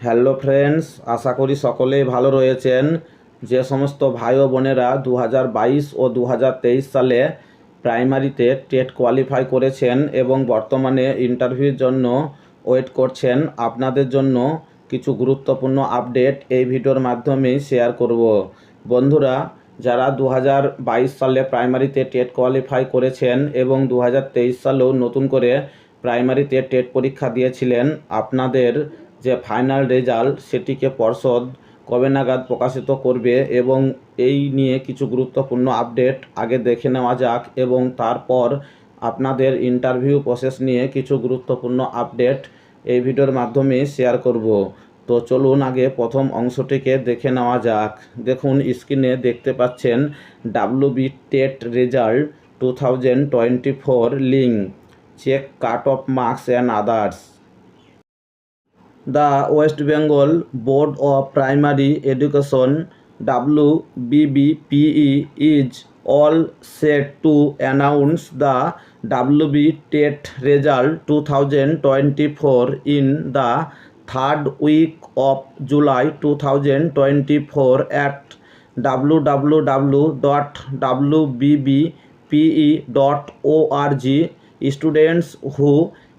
Hello friends, আশা করি সকলেই ভালো রয়েছেন। যে সমস্ত ভাই ও বোনেরা 2022 ও 2023 সালে প্রাইমারিতে টেট কোয়ালিফাই করেছেন এবং বর্তমানে ইন্টারভিউর জন্য ওয়েট করছেন, আপনাদের জন্য কিছু গুরুত্বপূর্ণ আপডেট এই ভিডিওর মাধ্যমে শেয়ার করব। বন্ধুরা, যারা 2022 সালে প্রাইমারিতে টেট কোয়ালিফাই করেছেন এবং 2023 সালেও নতুন করে প্রাইমারিতে টেট পরীক্ষা দিয়েছিলেন, আপনাদের যে ফাইনাল রেজাল্ট সেটিকে পর্ষদ কবে নাগাদ প্রকাশিত করবে এবং এই নিয়ে কিছু গুরুত্বপূর্ণ আপডেট আগে দেখে নেওয়া যাক এবং তারপর আপনাদের ইন্টারভিউ প্রসেস নিয়ে কিছু গুরুত্বপূর্ণ আপডেট এই ভিডিওর মাধ্যমে শেয়ার করব। তো চলুন আগে প্রথম অংশটিকে দেখে নেওয়া যাক। দেখুন, স্ক্রিনে দেখতে পাচ্ছেন WB TET result 2024 link, check cut off marks and others. The West Bengal Board of Primary Education WBBPE is all set to announce the WB TET result 2024 in the third week of July 2024 at www.wbbpe.org. Students who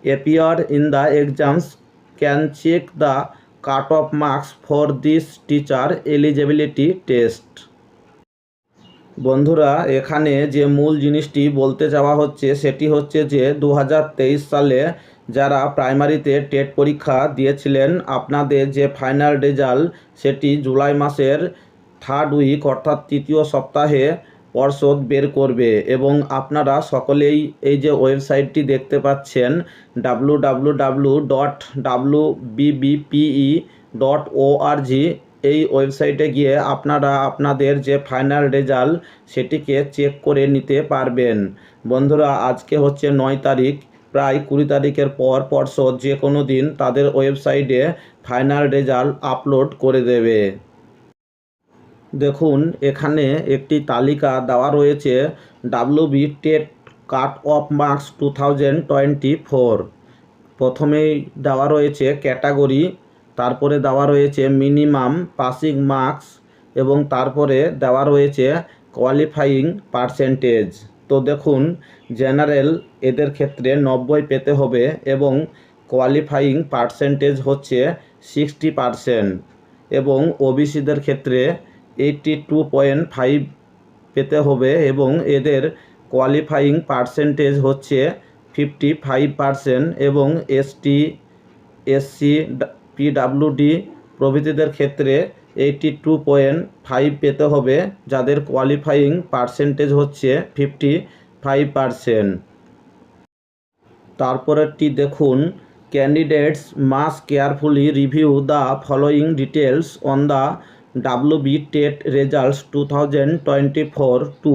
appear in the exams can check the cut-off marks for this teacher eligibility test. বন্ধুরা, এখানে যে মূল জিনিসটি বলতে যাওয়া হচ্ছে সেটি হচ্ছে যে 2023 সালে যারা প্রাইমারিতে টেট পরীক্ষা দিয়েছিলেন, আপনাদের যে ফাইনাল রেজাল্ট সেটি জুলাই মাসের থার্ড উইক অর্থাৎ তৃতীয় সপ্তাহে পর্ষদ বের করবে এবং আপনারা সকলেই এই যে ওয়েবসাইটটি দেখতে পাচ্ছেন www.wbbpe.org, এই ওয়েবসাইটে গিয়ে আপনারা আপনাদের যে ফাইনাল রেজাল্ট সেটিকে চেক করে নিতে পারবেন। বন্ধুরা, আজকে হচ্ছে 9 তারিখ, প্রায় 20 তারিখের পর পর্ষদ যে কোনো দিন তাদের ওয়েবসাইটে ফাইনাল রেজাল্ট আপলোড করে দেবে। দেখুন, এখানে একটি তালিকা দেওয়া রয়েছে ডাব্লিউবি টেট কাট অফ মার্কস 2024। প্রথমেই দেওয়া রয়েছে ক্যাটাগরি, তারপরে দেওয়া রয়েছে মিনিমাম পাসিং মার্কস এবং তারপরে দেওয়া রয়েছে কোয়ালিফাইং পার্সেন্টেজ। তো দেখুন, জেনারেল এদের ক্ষেত্রে 90 পেতে হবে এবং কোয়ালিফাইং পার্সেন্টেজ হচ্ছে 60% এবং ওবিসিদের ক্ষেত্রে 82.5 পেতে হবে এবং এদের কোয়ালিফাইং পার্সেন্টেজ হচ্ছে 55% এবং এসটি, এসসি, পিডাব্লিউডি প্রভৃতিদের ক্ষেত্রে 82.5 পেতে হবে, যাদের কোয়ালিফাইং পার্সেন্টেজ হচ্ছে 55%। তারপরেরটি দেখুন, candidates must carefully review the following details on the WB TET results 2024 to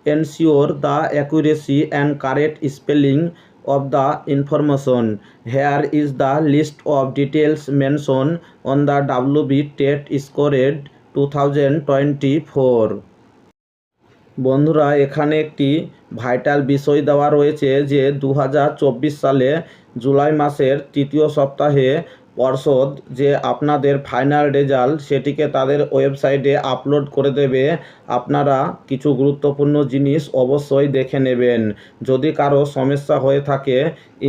ensure the accuracy and correct spelling of the information. Here is the list of details mentioned on the WB TET scored 2024. বন্ধুরা, এখানে একটি vital বিষয় দেওয়া রয়েছে যে 2024 সালে জুলাই মাসের তৃতীয় সপ্তাহে পর্ষদ যে আপনাদের ফাইনাল রেজাল্ট সেটিকে তাদের ওয়েবসাইটে আপলোড করে দেবে। আপনারা কিছু গুরুত্বপূর্ণ জিনিস অবশ্যই দেখে নেবেন। যদি কারো সমস্যা হয়ে থাকে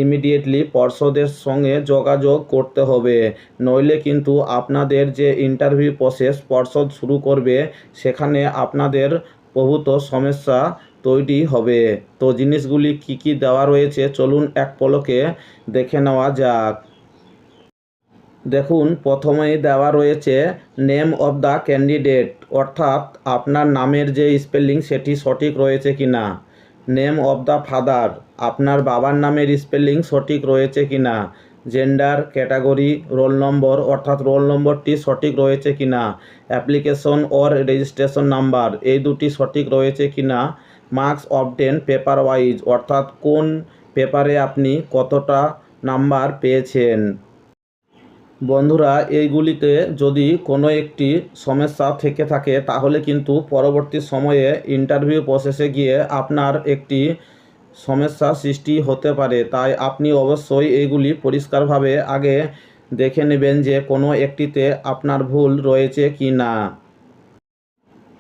ইমিডিয়েটলি পর্ষদের সঙ্গে যোগাযোগ করতে হবে, নইলে কিন্তু আপনাদের যে ইন্টারভিউ প্রসেস পর্ষদ শুরু করবে সেখানে আপনাদের বহুত সমস্যা তৈরি হবে। তো জিনিসগুলি কি কি দেওয়া রয়েছে চলুন এক পলকে দেখে নেওয়া যাক। দেখুন, প্রথমেই দেওয়া রয়েছে নেম অফ দ্য ক্যান্ডিডেট, অর্থাৎ আপনার নামের যে স্পেলিং সেটি সঠিক রয়েছে কিনা। নেম অফ দ্য ফাদার, আপনার বাবার নামের স্পেলিং সঠিক রয়েছে কিনা। জেন্ডার, ক্যাটাগরি, রোল নম্বর, অর্থাৎ রোল নম্বরটি সঠিক রয়েছে কিনা। অ্যাপ্লিকেশন অর রেজিস্ট্রেশন নাম্বার, এই দুটি সঠিক রয়েছে কিনা। মার্কস অবটেন পেপার ওয়াইজ, অর্থাৎ কোন পেপারে আপনি কতটা নাম্বার পেয়েছেন। বন্ধুরা, এইগুলিতে যদি কোনো একটি সমস্যা থেকে থাকে তাহলে কিন্তু পরবর্তী সময়ে ইন্টারভিউ প্রসেসে গিয়ে আপনার একটি সমস্যা সৃষ্টি হতে পারে। তাই আপনি অবশ্যই এইগুলি পরিষ্কারভাবে আগে দেখে নেবেন যে কোনো একটিতে আপনার ভুল রয়েছে কি না।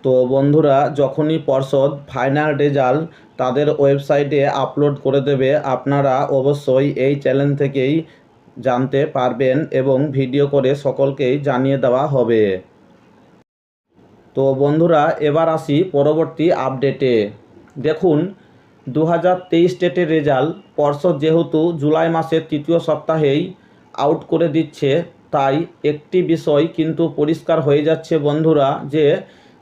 তো বন্ধুরা, যখনই পর্ষদ ফাইনাল রেজাল্ট তাদের ওয়েবসাইটে আপলোড করে দেবে, আপনারা অবশ্যই এই চ্যানেল থেকেই জানতে পারবেন এবং ভিডিও করে সকলকেই জানিয়ে দেওয়া হবে। তো বন্ধুরা, এবার আসি পরবর্তী আপডেটে। দেখুন, 2023 টেটের রেজাল্ট পর্ষদ যেহেতু জুলাই মাসের তৃতীয় সপ্তাহেই আউট করে দিচ্ছে, তাই একটি বিষয় কিন্তু পরিষ্কার হয়ে যাচ্ছে বন্ধুরা, যে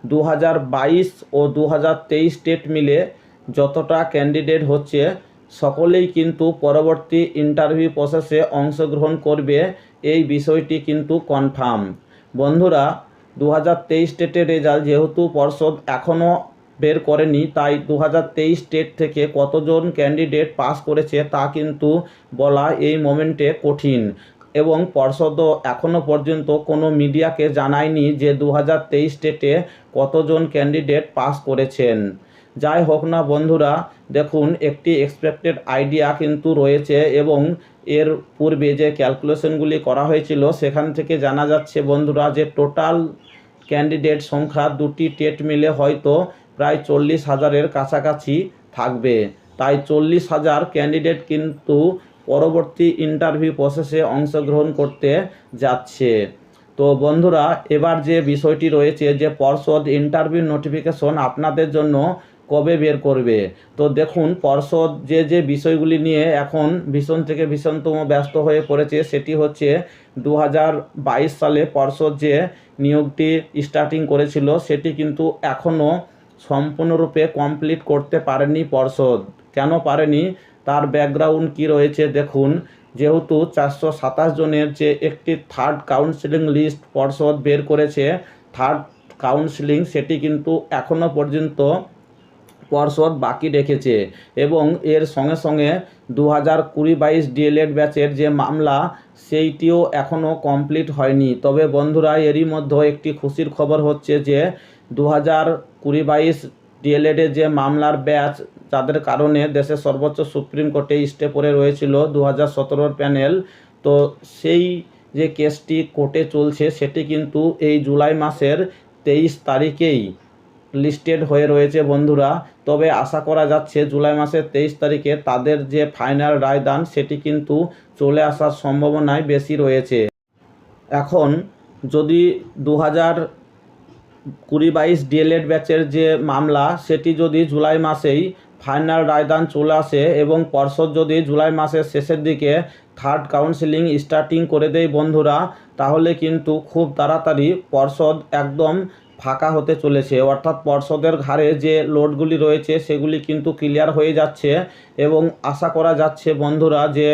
2022 ও 2023 টেট মিলে যতটা ক্যান্ডিডেট হচ্ছে সকলেই কিন্তু পরবর্তী ইন্টারভিউ প্রসেসে অংশগ্রহণ করবে, এই বিষয়টি কিন্তু কনফার্ম। বন্ধুরা, 2023 টেটের রেজাল্ট যেহেতু পর্ষদ এখনও বের করেনি, তাই 2023 টেট থেকে কতজন ক্যান্ডিডেট পাস করেছে তা কিন্তু বলা এই মোমেন্টে কঠিন, এবং পর্ষদও এখনও পর্যন্ত কোনো মিডিয়াকে জানায়নি যে 2023 টেটে কতজন ক্যান্ডিডেট পাস করেছেন। যাই হোক না বন্ধুরা, দেখুন একটি এক্সপেক্টেড আইডিয়া কিন্তু রয়েছে, এবং এর পূর্বে যে ক্যালকুলেশনগুলি করা হয়েছিল সেখান থেকে জানা যাচ্ছে বন্ধুরা যে টোটাল ক্যান্ডিডেট সংখ্যা দুটি টেট মিলে হয়তো প্রায় 40,000-এর কাছাকাছি থাকবে। তাই 40,000 ক্যান্ডিডেট কিন্তু পরবর্তী ইন্টারভিউ প্রসেসে অংশগ্রহণ করতে যাচ্ছে। তো বন্ধুরা, এবার যে বিষয়টি রয়েছে যে পর্ষদ ইন্টারভিউ নোটিফিকেশন আপনাদের জন্য কবে বের করবে। তো দেখুন, পর্ষদ যে বিষয়গুলি নিয়ে এখন ভীষণ থেকে ভীষণতম ব্যস্ত হয়ে পড়েছে, সেটি হচ্ছে 2022 সালে পর্ষদ যে নিয়োগটি স্টার্টিং করেছিল সেটি কিন্তু এখনও সম্পূর্ণরূপে কমপ্লিট করতে পারেনি পর্ষদ। কেন পারেনি, তার ব্যাকগ্রাউন্ড কি রয়েছে দেখুন। যেহেতু 427 জনের যে একটি থার্ড কাউন্সিলিং লিস্ট পর্ষদ বের করেছে, থার্ড কাউন্সিলিং সেটি কিন্তু এখনও পর্যন্ত পর্ষদ বাকি রেখেছে, এবং এর সঙ্গে সঙ্গে 2020-22 ডিএলএড ব্যাচের যে মামলা সেইটিও এখনও কমপ্লিট হয়নি। তবে বন্ধুরা, এরই মধ্যে একটি খুশির খবর হচ্ছে যে 2020-22 ডিএলএডের যে মামলার ব্যাচ, যাদের কারণে দেশের সর্বোচ্চ সুপ্রিম কোর্টে স্টে পড়ে রয়েছিল 2017 প্যানেল, তো সেই যে কেসটি কোর্টে চলছে সেটি কিন্তু এই জুলাই মাসের 23 তারিখেই লিস্টেড হয়ে রয়েছে বন্ধুরা। তবে আশা করা যাচ্ছে জুলাই মাসের 23 তারিখে তাদের যে ফাইনাল রায়দান সেটি কিন্তু চলে আসার সম্ভাবনাই বেশি রয়েছে। এখন যদি 2020-22 ডিএলএড ব্যাচের যে মামলা সেটি যদি জুলাই মাসেই ফাইনাল রায়দান চলে আসে, এবং পর্ষদ যদি জুলাই মাসের শেষের দিকে থার্ড কাউন্সিলিং স্টার্টিং করে দেয় বন্ধুরা, তাহলে কিন্তু খুব তাড়াতাড়ি পর্ষদ একদম ফাঁকা হতে চলেছে। অর্থাৎ পর্ষদের ঘাড়ে যে লোডগুলি রয়েছে সেগুলি কিন্তু ক্লিয়ার হয়ে যাচ্ছে, এবং আশা করা যাচ্ছে বন্ধুরা যে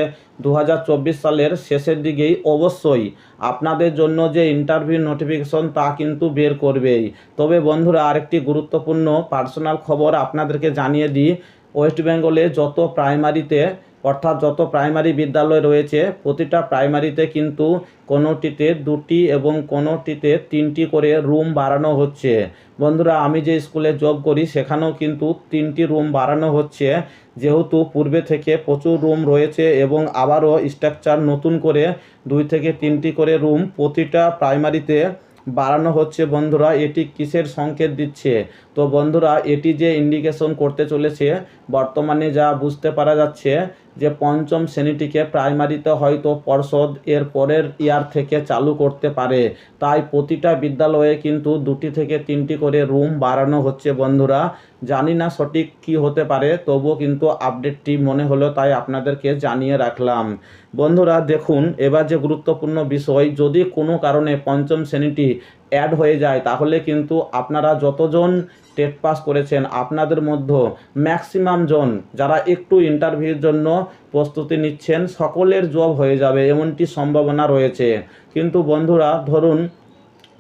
2024 সালের শেষের দিকেই অবশ্যই আপনাদের জন্য যে ইন্টারভিউ নোটিফিকেশন তা কিন্তু বের করবেই। তবে বন্ধুরা, আরেকটি গুরুত্বপূর্ণ পার্সোনাল খবর আপনাদেরকে জানিয়ে দিই। ওয়েস্ট বেঙ্গলে যত প্রাইমারিতে, অর্থাৎ যত প্রাইমারি বিদ্যালয় রয়েছে, প্রতিটা প্রাইমারিতে কিন্তু কোনোটিতে 2টি এবং কোনোটিতে 3টি করে রুম বাড়ানো হচ্ছে। বন্ধুরা, আমি যে স্কুলে জব করি সেখানেও কিন্তু 3টি রুম বাড়ানো হচ্ছে, যেহেতু পূর্বে থেকে প্রচুর রুম রয়েছে, এবং আবারও স্ট্রাকচার নতুন করে 2 থেকে 3টি করে রুম প্রতিটা প্রাইমারিতে বাড়ানো হচ্ছে। বন্ধুরা, এটি কিসের সংকেত দিচ্ছে? তো বন্ধুরা, এটি যে ইন্ডিকেশন করতে চলেছে, বর্তমানে যা বুঝতে পারা যাচ্ছে যে পঞ্চম শ্রেণীটিকে প্রাইমারিতে হয়তো পর্ষদ এর পরের ইয়ার থেকে চালু করতে পারে। তাই প্রতিটা বিদ্যালয়ে কিন্তু 2টি থেকে 3টি করে রুম বাড়ানো হচ্ছে বন্ধুরা। জানি না সঠিক কি হতে পারে, তবুও কিন্তু আপডেটটি মনে হলো তাই আপনাদেরকে জানিয়ে রাখলাম। বন্ধুরা দেখুন, এবার যে গুরুত্বপূর্ণ বিষয়, যদি কোনো কারণে পঞ্চম শ্রেণীটি অ্যাড হয়ে যায় তাহলে কিন্তু আপনারা যতজন টেট পাস করেছেন আপনাদের মধ্যে ম্যাক্সিমাম জন যারা একটু ইন্টারভিউর জন্য প্রস্তুতি নিচ্ছেন সকলের জব হয়ে যাবে, এমনটি সম্ভাবনা রয়েছে। কিন্তু বন্ধুরা, ধরুন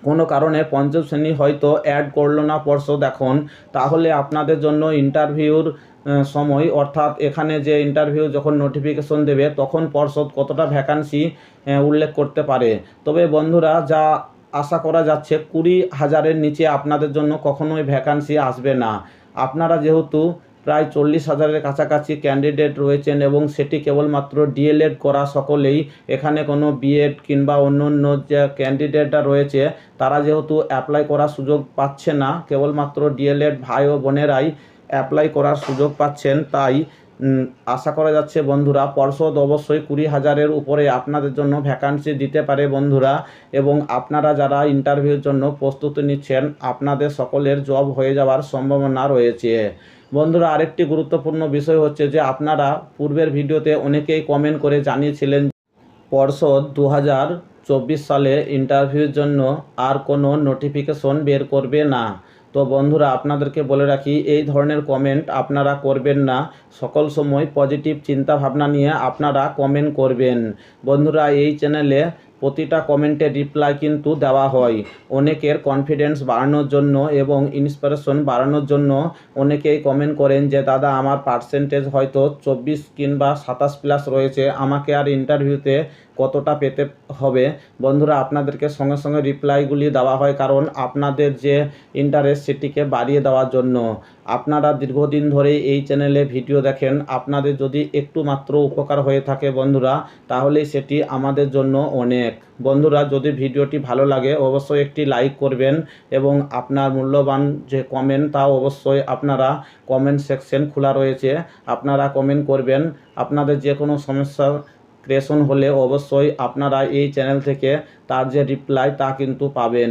কোনো কারণে পঞ্চম শ্রেণী হয়তো অ্যাড করলো না পর্ষদ এখন, তাহলে আপনাদের জন্য ইন্টারভিউর সময়, অর্থাৎ এখানে যে ইন্টারভিউ যখন নোটিফিকেশন দেবে তখন পর্ষদ কতটা ভ্যাকান্সি উল্লেখ করতে পারে। তবে বন্ধুরা, যা আশা করা যাচ্ছে 20,000-এর নিচে আপনাদের জন্য কখনোই ভ্যাকান্সি আসবে না। আপনারা যেহেতু প্রায় 40,000-এর কাছাকাছি ক্যান্ডিডেট রয়েছেন এবং সেটি কেবলমাত্র ডিএলএড করা সকলেই। এখানে কোনো বিএড কিংবা অন্য অন্য যে ক্যান্ডিডেটরা রয়েছে তারা যেহেতু অ্যাপ্লাই করার সুযোগ পাচ্ছে না, কেবলমাত্র ডিএলএড ভাই ও বোনেরাই অ্যাপ্লাই করার সুযোগ পাচ্ছেন। তাই আশা করা যাচ্ছে বন্ধুরা পর্ষদ অবশ্যই 20,000-এর উপরে আপনাদের জন্য ভ্যাকান্সি দিতে পারে বন্ধুরা। এবং আপনারা যারা ইন্টারভিউর জন্য প্রস্তুতি নিচ্ছেন আপনাদের সকলের জব হয়ে যাওয়ার সম্ভাবনা রয়েছে বন্ধুরা। আরেকটি গুরুত্বপূর্ণ বিষয় হচ্ছে যে আপনারা পূর্বের ভিডিওতে অনেকেই কমেন্ট করে জানিয়েছিলেন পর্ষদ 2024 সালে ইন্টারভিউর জন্য আর কোনো নোটিফিকেশন বের করবে না। তো বন্ধুরা আপনাদেরকে বলে রাখি, এই ধরনের কমেন্ট আপনারা করবেন না। সকল সময় পজিটিভ চিন্তা ভাবনা নিয়ে আপনারা কমেন্ট করবেন বন্ধুরা। এই চ্যানেলে প্রতিটা কমেন্টের রিপ্লাই কিন্তু দেওয়া হয় অনেকের কনফিডেন্স বাড়ানোর জন্য এবং ইন্সপিরেশন বাড়ানোর জন্য। অনেকেই কমেন্ট করেন যে দাদা আমার পার্সেন্টেজ হয়তো 24 কিংবা 27 প্লাস রয়েছে, আমাকে আর ইন্টারভিউতে কতটা পেতে হবে। বন্ধুরা আপনাদেরকে সঙ্গে সঙ্গে রিপ্লাইগুলি দেওয়া হয় কারণ আপনাদের যে ইন্টারেস্ট সেটিকে বাড়িয়ে দেওয়ার জন্য। আপনারা দীর্ঘদিন ধরে এই চ্যানেলে ভিডিও দেখেন, আপনাদের যদি একটু মাত্র উপকার হয়ে থাকে বন্ধুরা তাহলেই সেটি আমাদের জন্য অনেক। বন্ধুরা যদি ভিডিওটি ভালো লাগে অবশ্যই একটি লাইক করবেন এবং আপনার মূল্যবান যে কমেন্ট তাও অবশ্যই আপনারা কমেন্ট সেকশন খোলা রয়েছে, আপনারা কমেন্ট করবেন। আপনাদের যে কোনো সমস্যা ক্রিয়েশন হলে অবশ্যই আপনারা এই চ্যানেল থেকে তার যে রিপ্লাই তা কিন্তু পাবেন।